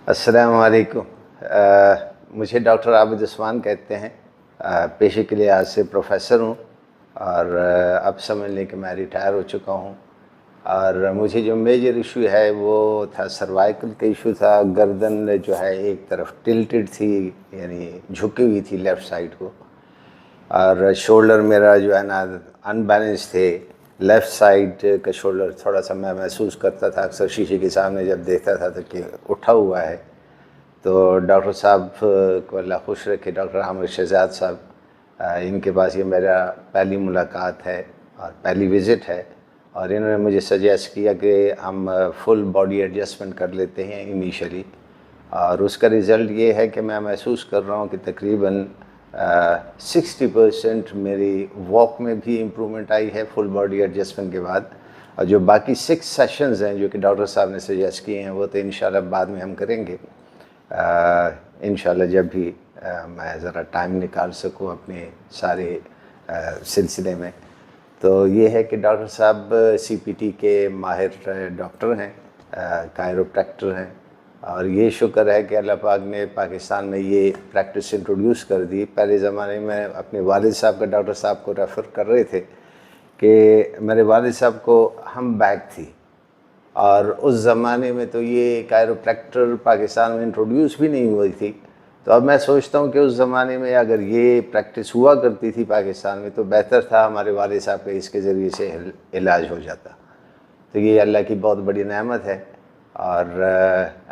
السلام علیکم۔ مجھے ڈاکٹر عابد عثمان کہتے ہیں۔ پیشے کے لحاظ سے پروفیسر ہوں اور اب سمجھ لیں کہ میں ریٹائر ہو چکا ہوں، اور مجھے جو میجر ایشو ہے وہ تھا سروائکل کا ایشو تھا۔ گردن جو ہے ایک طرف ٹلٹڈ تھی، یعنی جھکی ہوئی تھی لیفٹ سائڈ کو، اور شولڈر میرا جو ہے نا ان بیلنس تھے۔ لیفٹ سائڈ کا شولڈر تھوڑا سا میں محسوس کرتا تھا اکثر شیشے کے سامنے جب دیکھتا تھا تو کہ اٹھا ہوا ہے۔ تو ڈاکٹر صاحب کو اللہ خوش رکھے، ڈاکٹر حامد شہزاد صاحب، ان کے پاس یہ میرا پہلی ملاقات ہے اور پہلی وزٹ ہے، اور انہوں نے مجھے سجیسٹ کیا کہ ہم فل باڈی ایڈجسٹمنٹ کر لیتے ہیں انیشلی، اور اس کا رزلٹ یہ ہے کہ میں محسوس کر رہا ہوں کہ تقریباً 60% میری واک میں بھی امپرومنٹ آئی ہے فل باڈی ایڈجسٹمنٹ کے بعد۔ اور جو باقی 6 سیشنز ہیں جو کہ ڈاکٹر صاحب نے سجیسٹ کیے ہیں وہ تو انشاءاللہ بعد میں ہم کریں گے انشاءاللہ، جب بھی میں ذرا ٹائم نکال سکوں اپنے سارے سلسلے میں۔ تو یہ ہے کہ ڈاکٹر صاحب CPT کے ماہر ڈاکٹر ہیں، کائروپریکٹر ہیں، اور یہ شکر ہے کہ اللہ پاک نے پاکستان میں یہ پریکٹس انٹروڈیوس کر دی۔ پہلے زمانے میں اپنے والد صاحب کا ڈاکٹر صاحب کو ریفر کر رہے تھے کہ میرے والد صاحب کو ہم بیک تھی، اور اس زمانے میں تو یہ کائروپریکٹر پاکستان میں انٹروڈیوس بھی نہیں ہوئی تھی۔ تو اب میں سوچتا ہوں کہ اس زمانے میں اگر یہ پریکٹس ہوا کرتی تھی پاکستان میں تو بہتر تھا، ہمارے والد صاحب کا اس کے ذریعے سے علاج ہو جاتا۔ تو یہ اللہ کی بہت بڑی نعمت ہے، اور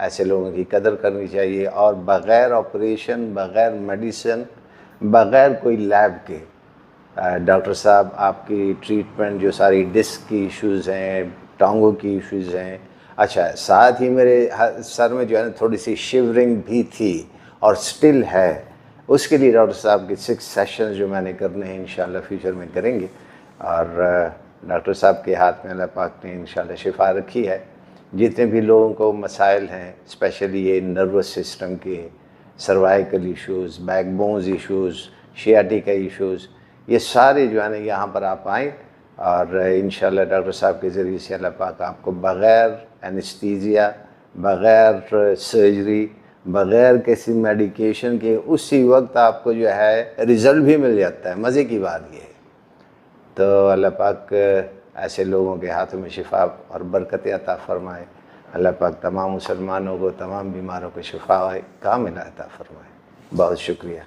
ایسے لوگوں کی قدر کرنی چاہیے، اور بغیر آپریشن، بغیر میڈیسن، بغیر کوئی لیب کے ڈاکٹر صاحب آپ کی ٹریٹمنٹ، جو ساری ڈسک کی ایشوز ہیں، ٹانگوں کی ایشوز ہیں، اچھا ساتھ ہی میرے سر میں جو ہے نا تھوڑی سی شیورنگ بھی تھی اور سٹل ہے، اس کے لیے ڈاکٹر صاحب کے 6 سیشنز جو میں نے کرنے ہیں انشاءاللہ فیوچر میں کریں گے، اور ڈاکٹر صاحب کے ہاتھ میں اللہ پاک نے انشاءاللہ شفا رکھی ہے۔ جتنے بھی لوگوں کو مسائل ہیں، اسپیشلی یہ نروس سسٹم کے، cervical issues, back bones issues, sciatica issues, یہ سارے جو ہے نا یہاں پر آپ آئیں، اور انشاءاللہ ڈاکٹر صاحب کے ذریعے سے اللہ پاک آپ کو بغیر اینستھیزیا، بغیر سرجری، بغیر کسی میڈیکیشن کے اسی وقت آپ کو جو ہے رزلٹ بھی مل جاتا ہے۔ مزے کی بات یہ ہے۔ تو اللہ پاک ایسے لوگوں کے ہاتھوں میں شفا اور برکت عطا فرمائے۔ اللہ پاک تمام مسلمانوں کو، تمام بیماروں کو شفا کاملہ عطا فرمائے۔ بہت شکریہ۔